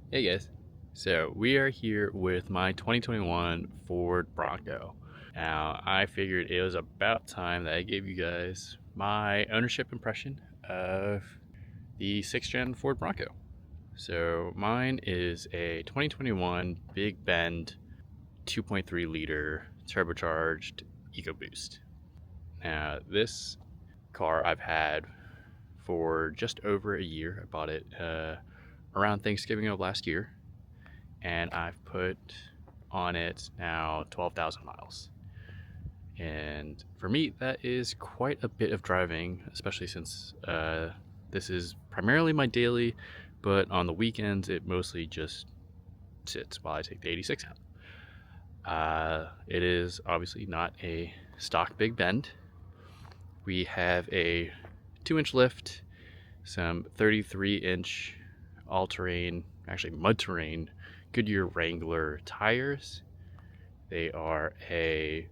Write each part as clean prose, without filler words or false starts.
Hey guys, so we are here with my 2021 Ford Bronco. Now, I figured it was about time that I gave you guys my ownership impression of the 6th gen Ford Bronco. So mine is a 2021 Big Bend 2.3 liter turbocharged EcoBoost. Now, this car I've had for just over a year. I bought it around Thanksgiving of last year, and I've put on it now 12,000 miles. And for me, that is quite a bit of driving, especially since this is primarily my daily, but on the weekends, it mostly just sits while I take the 86 out. It is obviously not a stock Big Bend. We have a 2-inch lift, some 33-inch all-terrain, actually mud-terrain Goodyear Wrangler tires. They are a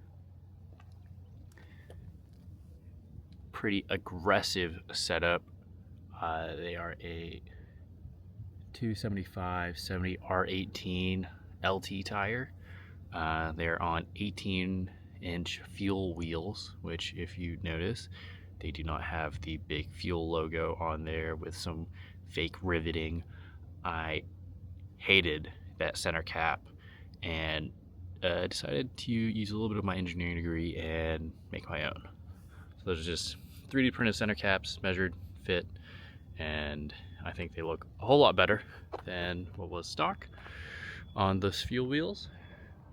pretty aggressive setup. They are a 275/70 R18 LT tire. They're on 18-inch fuel wheels, which, if you notice, they do not have the big fuel logo on there with some fake riveting. I hated that center cap and decided to use a little bit of my engineering degree and make my own. So those are just 3D printed center caps, measured, fit, and I think they look a whole lot better than what was stock. On those fuel wheels,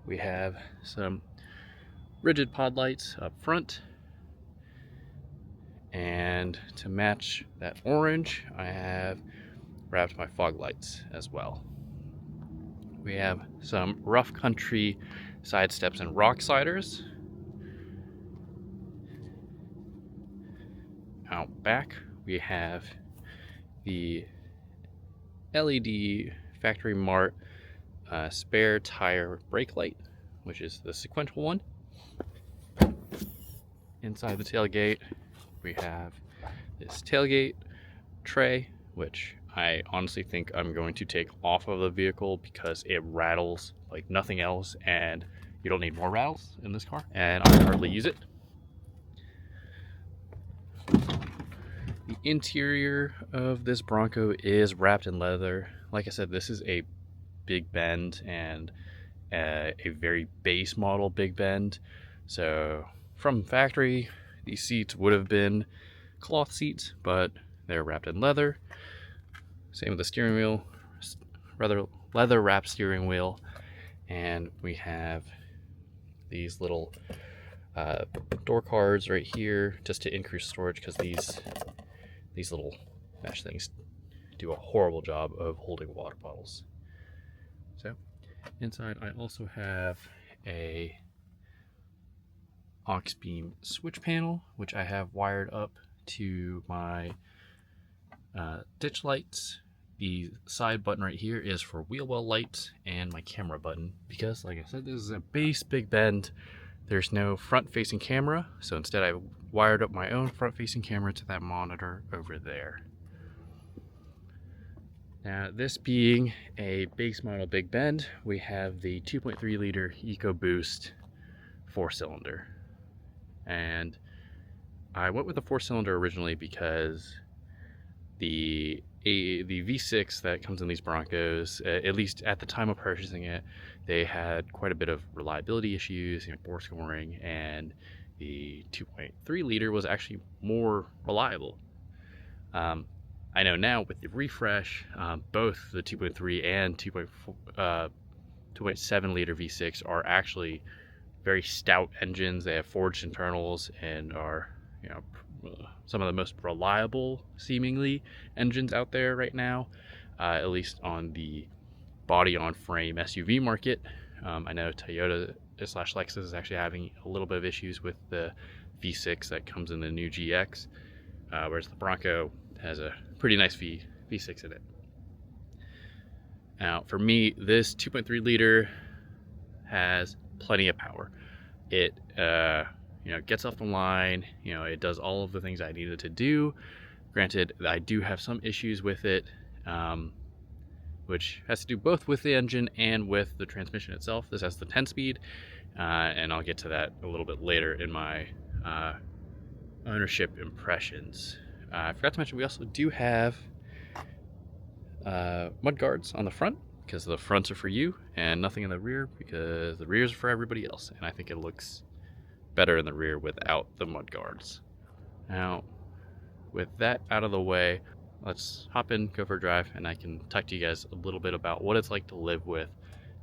we have some rigid pod lights up front, and to match that orange, I have wrapped my fog lights as well. We have some rough country side steps and rock sliders. Out back, we have the LED Factory Mart spare tire brake light, which is the sequential one. Inside the tailgate, we have this tailgate tray, which I honestly think I'm going to take off of the vehicle because it rattles like nothing else, and you don't need more rattles in this car, and I hardly use it. The interior of this Bronco is wrapped in leather. Like I said, this is a Big Bend and a very base model Big Bend. So from factory, these seats would have been cloth seats, but they're wrapped in leather. Same with the steering wheel, rather leather wrapped steering wheel. And we have these little door cards right here just to increase storage, because these little mesh things do a horrible job of holding water bottles. So inside, I also have a aux beam switch panel, which I have wired up to my ditch lights. The side button right here is for wheel well lights, and my camera button, because like I said, this is a base Big Bend. There's no front facing camera, so instead I wired up my own front facing camera to that monitor over there. Now, this being a base model Big Bend, we have the 2.3 liter EcoBoost 4-cylinder. And I went with the 4-cylinder originally because the V6 that comes in these Broncos, at least at the time of purchasing it, they had quite a bit of reliability issues, bore scoring, and the 2.3 liter was actually more reliable. I know now with the refresh, both the 2.3 and 2.7 liter V6 are actually very stout engines. They have forged internals and are, some of the most reliable seemingly engines out there right now, at least on the body on frame SUV market. I know Toyota / Lexus is actually having a little bit of issues with the V6 that comes in the new GX, whereas the Bronco has a pretty nice V6 in it. Now, for me, this 2.3 liter has plenty of power. It gets off the line. It does all of the things I needed to do. Granted, I do have some issues with it, which has to do both with the engine and with the transmission itself. This has the 10-speed, and I'll get to that a little bit later in my ownership impressions. I forgot to mention we also do have mud guards on the front, because the fronts are for you, and nothing in the rear because the rears are for everybody else, and I think it looks better in the rear without the mud guards. Now, with that out of the way, let's hop in, go for a drive, and I can talk to you guys a little bit about what it's like to live with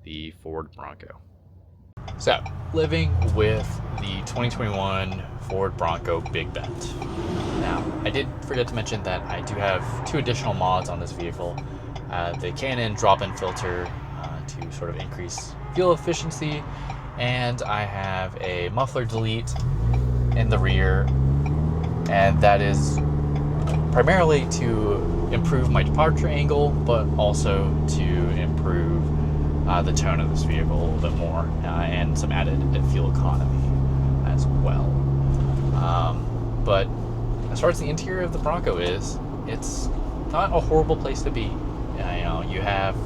the Ford Bronco. So, living with the 2021 Ford Bronco Big Bend. Now, I did forget to mention that I do have 2 additional mods on this vehicle. The K&N drop-in filter to sort of increase fuel efficiency, and I have a muffler delete in the rear, and that is primarily to improve my departure angle, but also to improve the tone of this vehicle a little bit more, and some added fuel economy as well. But as far as the interior of the Bronco is, it's not a horrible place to be. You have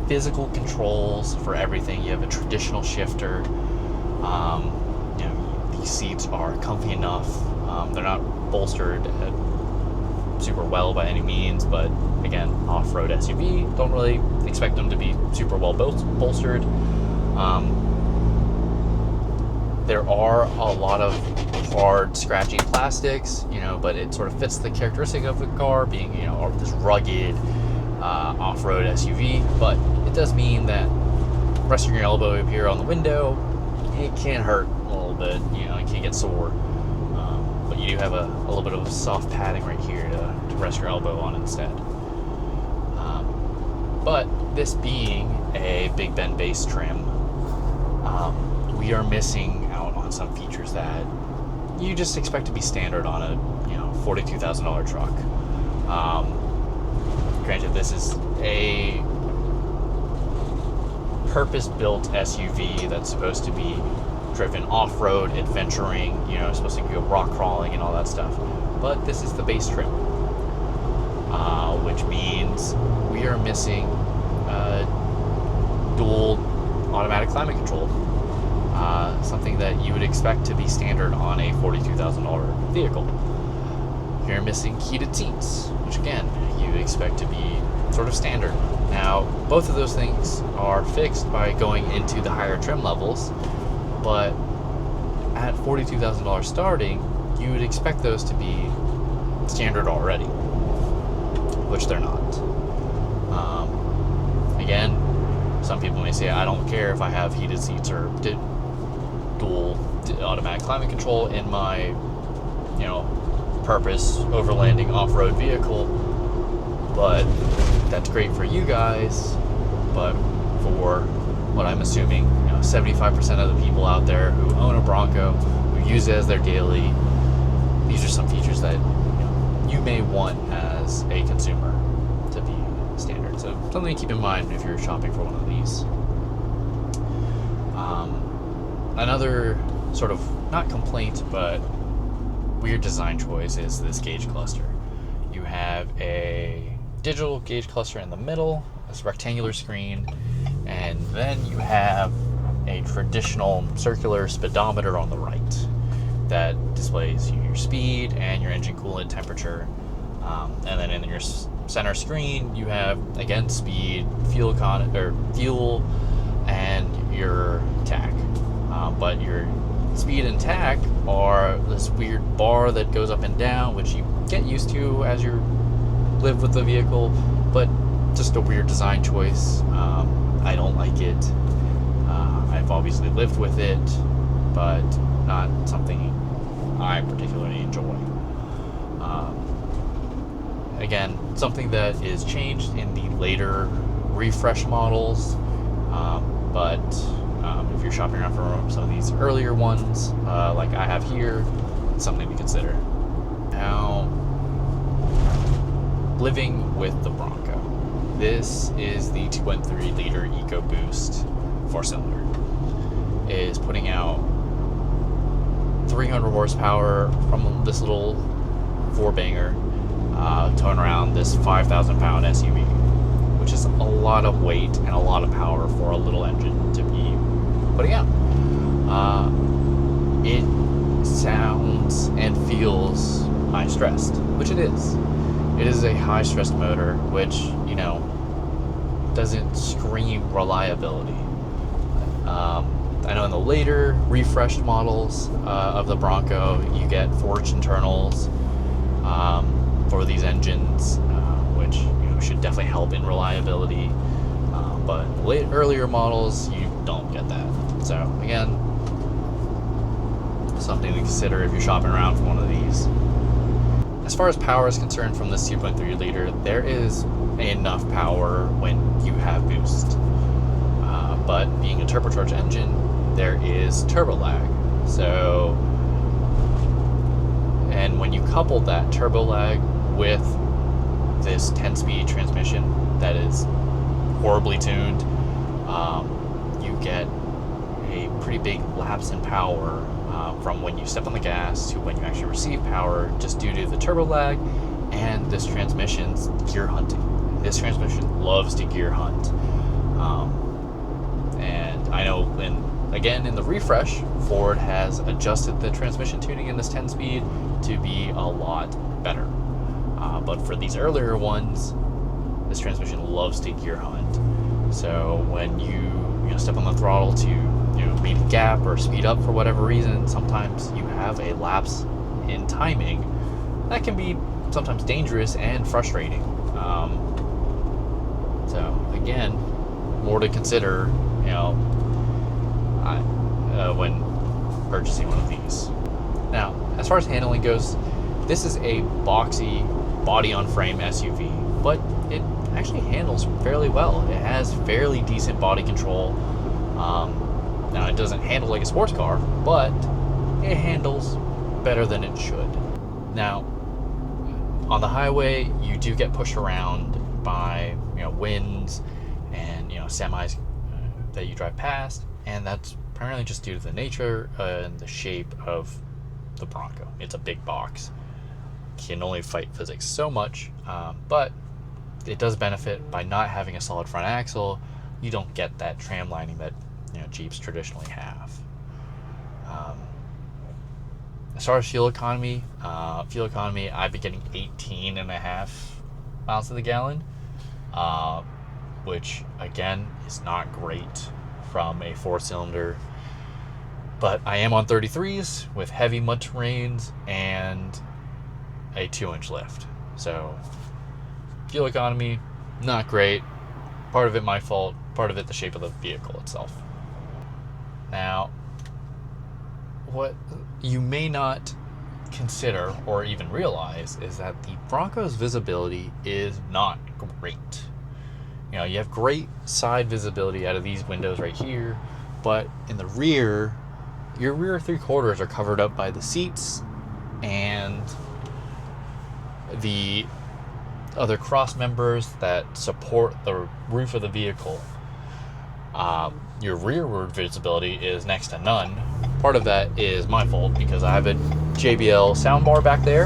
physical controls for everything. You have a traditional shifter. These seats are comfy enough. They're not bolstered super well by any means, but again, off-road SUV, don't really expect them to be super well bolstered. There are a lot of hard, scratchy plastics, but it sort of fits the characteristic of the car, being, this rugged off-road SUV. But it does mean that resting your elbow up here on the window, it can hurt a little bit. It can get sore. But you do have a little bit of soft padding right here to rest your elbow on instead. But this being a Big Bend base trim, we are missing out on some features that you just expect to be standard on a $42,000 truck. Granted, this is a purpose-built SUV that's supposed to be driven off-road, adventuring, supposed to go rock crawling and all that stuff. But this is the base trim, which means we are missing dual automatic climate control, something that you would expect to be standard on a $42,000 vehicle. You're missing heated seats, which again, you would expect to be sort of standard. Now, both of those things are fixed by going into the higher trim levels, but at $42,000 starting, you would expect those to be standard already, which they're not. Again, some people may say, I don't care if I have heated seats or dual automatic climate control in my, purpose overlanding off-road vehicle, but that's great for you guys. But for what I'm assuming, 75% of the people out there who own a Bronco, who use it as their daily, these are some features that you may want as a consumer to be standard. So something to keep in mind if you're shopping for one of these. Another sort of, not complaint, but weird design choice is this gauge cluster. You have a digital gauge cluster in the middle, this rectangular screen, and then you have a traditional circular speedometer on the right that displays your speed and your engine coolant temperature. And then in your center screen, you have, again, speed, fuel and your tach. But your speed and tach are this weird bar that goes up and down, which you get used to as you live with the vehicle, but just a weird design choice. I don't like it. I've obviously lived with it, but not something I particularly enjoy. Again, something that is changed in the later refresh models, but if you're shopping around for some of these earlier ones, like I have here, it's something to consider. Now, living with the Bronco. This is the 2.3 liter EcoBoost 4-cylinder. It is putting out 300 horsepower from this little 4-banger, towing around this 5,000 pound SUV. which is a lot of weight and a lot of power for a little engine to be putting out. It sounds and feels high stressed, which it is. It is a high stressed motor, which, you know, doesn't scream reliability. I know in the later refreshed models of the Bronco, you get forged internals for these engines, which, you know, should definitely help in reliability. But earlier models, you don't get that. So again, something to consider if you're shopping around for one of these. As far as power is concerned from this 2.3 liter, there is enough power when you have boost. But being a turbocharged engine, there is turbo lag. So, and when you couple that turbo lag with this 10-speed transmission that is horribly tuned, you get a pretty big lapse in power from when you step on the gas to when you actually receive power, just due to the turbo lag and this transmission's gear hunting. This transmission loves to gear hunt. And I know in the refresh, Ford has adjusted the transmission tuning in this 10-speed to be a lot better. But for these earlier ones, this transmission loves to gear hunt. So when you step on the throttle to meet a gap or speed up for whatever reason, sometimes you have a lapse in timing that can be sometimes dangerous and frustrating. So again, more to consider, when purchasing one of these. Now, as far as handling goes, this is a boxy body-on-frame SUV, but it actually handles fairly well. It has fairly decent body control. Now, it doesn't handle like a sports car, but it handles better than it should. Now, on the highway, you do get pushed around by winds and semis that you drive past, and that's primarily just due to the nature and the shape of the Bronco. It's a big box. Can only fight physics so much, but it does benefit by not having a solid front axle. You don't get that tram lining that Jeeps traditionally have. As far as fuel economy, I've been getting 18.5 miles to the gallon, which again is not great from a 4-cylinder. But I am on 33s with heavy mud terrains and a 2-inch lift. So fuel economy, not great. Part of it my fault, part of it the shape of the vehicle itself. Now, what you may not consider or even realize is that the Bronco's visibility is not great. You have great side visibility out of these windows right here, but in the rear, your rear 3/4 are covered up by the seats and the other cross members that support the roof of the vehicle. Your rearward visibility is next to none. Part of that is my fault because I have a JBL soundbar back there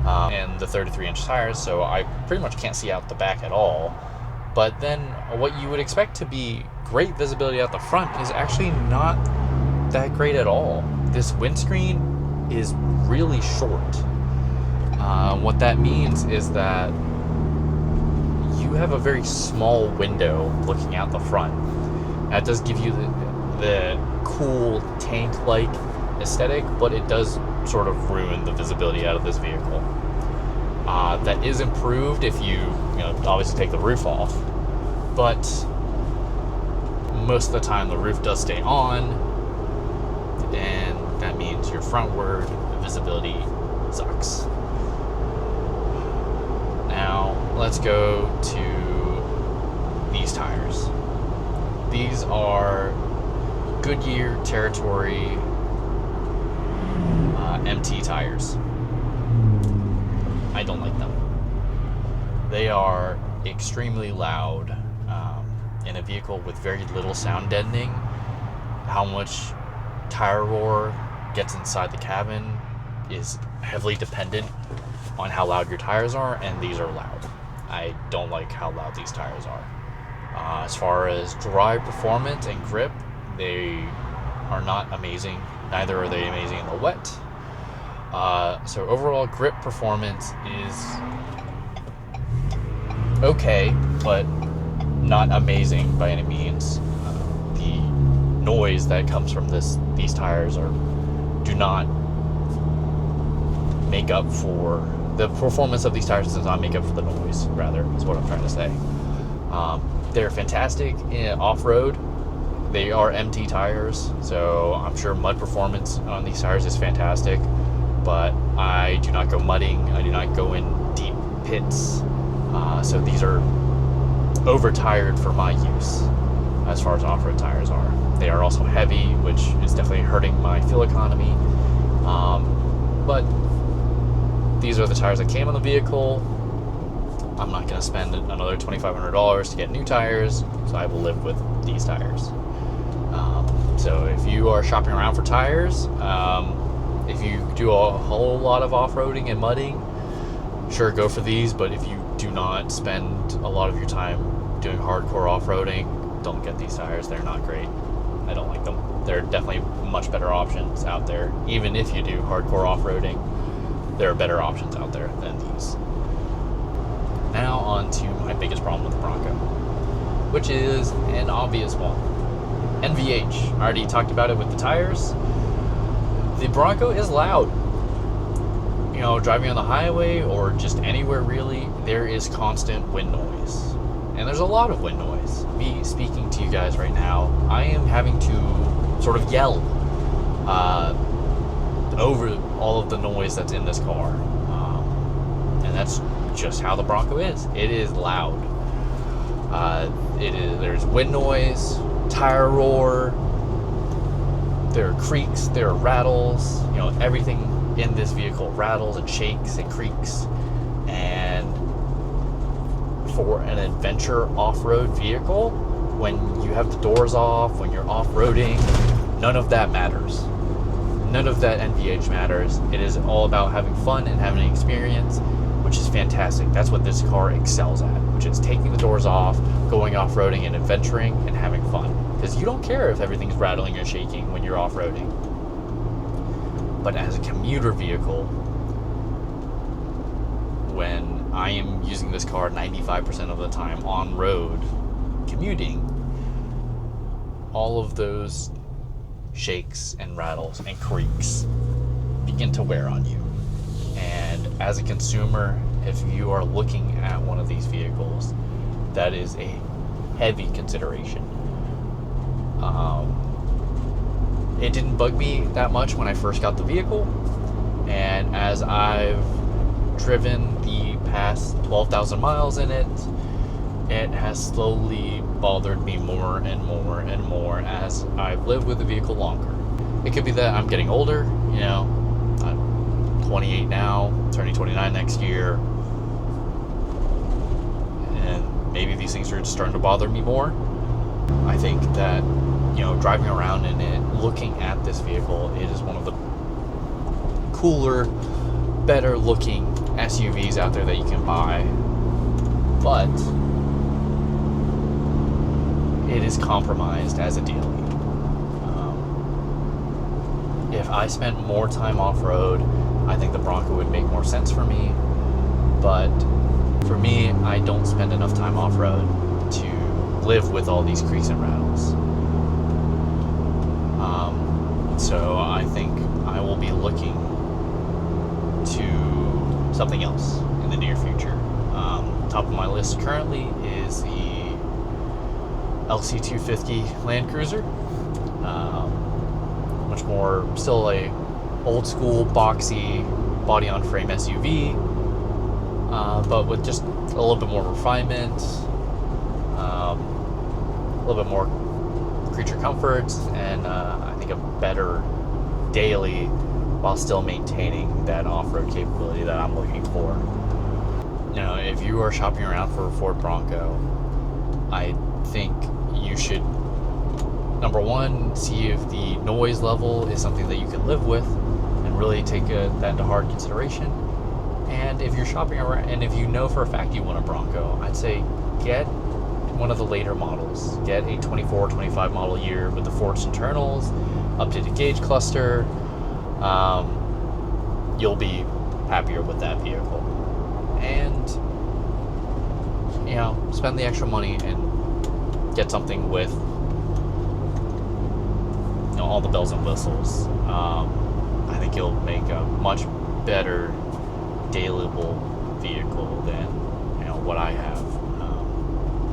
and the 33-inch tires, so I pretty much can't see out the back at all. But then what you would expect to be great visibility out the front is actually not that great at all. This windscreen is really short. What that means is that you have a very small window looking out the front. That does give you the cool tank-like aesthetic, but it does sort of ruin the visibility out of this vehicle. That is improved if you obviously take the roof off, but most of the time the roof does stay on, and that means your frontward visibility sucks. Now let's go to these tires. These are Goodyear Territory MT tires. I don't like them. They are extremely loud in a vehicle with very little sound deadening. How much tire roar gets inside the cabin is heavily dependent on how loud your tires are, and these are loud. I don't like how loud these tires are. As far as drive performance and grip, they are not amazing. Neither are they amazing in the wet. So overall grip performance is okay, but not amazing by any means. The noise that comes from these tires do not make up for the performance of these tires. Does not make up for the noise, rather, is what I'm trying to say. They're fantastic in off-road. They are MT tires, so I'm sure mud performance on these tires is fantastic, but I do not go mudding. I do not go in deep pits, so these are over-tired for my use as far as off-road tires are. They are also heavy, which is definitely hurting my fuel economy, but these are the tires that came on the vehicle. I'm not going to spend another $2,500 to get new tires, so I will live with these tires. So if you are shopping around for tires, if you do a whole lot of off-roading and mudding, sure, go for these. But if you do not spend a lot of your time doing hardcore off-roading, don't get these tires. They're not great. I don't like them. There are definitely much better options out there. Even if you do hardcore off-roading, there are better options out there than these. Now on to my biggest problem with the Bronco, which is an obvious one. NVH. I already talked about it with the tires. The Bronco is loud. You know, driving on the highway or just anywhere really, there is constant wind noise. And there's a lot of wind noise. Me speaking to you guys right now, I am having to sort of yell over all of the noise that's in this car. And that's just how the Bronco is. It is loud. There's wind noise, tire roar, there are creaks, there are rattles. You know, everything in this vehicle rattles and shakes and creaks. And for an adventure off-road vehicle, when you have the doors off, when you're off-roading, none of that matters. None of that NVH matters. It is all about having fun and having an experience, which is fantastic. That's what this car excels at, which is taking the doors off, going off-roading and adventuring and having fun. Because you don't care if everything's rattling or shaking when you're off-roading. But as a commuter vehicle, when I am using this car 95% of the time on road, commuting, all of those shakes and rattles and creaks begin to wear on you. And as a consumer, if you are looking at one of these vehicles, that is a heavy consideration. It didn't bug me that much when I first got the vehicle, and as I've driven the past 12,000 miles in it, it has slowly bothered me more and more and more as I've lived with the vehicle longer. It could be that I'm getting older, you know, I'm 28 now, turning 29 next year, and maybe these things are just starting to bother me more. I think that, you know, driving around in it, looking at this vehicle, it is one of the cooler, better looking SUVs out there that you can buy, but it is compromised as a daily. If I spent more time off-road, I think the Bronco would make more sense for me, but for me, I don't spend enough time off-road to live with all these creaks and rattles. So I think I will be looking to something else in the near future. Top of my list currently is the LC250 Land Cruiser. Much more, still a old school boxy body on frame SUV, but with just a little bit more refinement, a little bit more creature comfort, and I think a better daily while still maintaining that off-road capability that I'm looking for. You know, if you are shopping around for a Ford Bronco, I think you should, number one, see if the noise level is something that you can live with and really take that into hard consideration. And if you're shopping around, and if you know for a fact you want a Bronco, I'd say get one of the later models. Get a 24, 25 model year with the forged internals, updated gauge cluster. You'll be happier with that vehicle. And, you know, spend the extra money and get something with, you know, all the bells and whistles. I think you'll make a much better dailyable vehicle than, you know, what I have.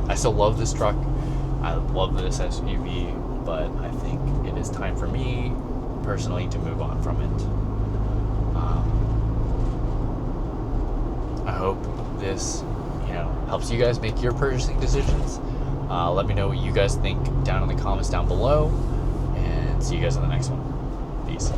I still love this truck. I love this SUV, but I think it is time for me personally to move on from it. I hope this, you know, helps you guys make your purchasing decisions. Let me know what you guys think down in the comments down below, and see you guys in the next one. Peace.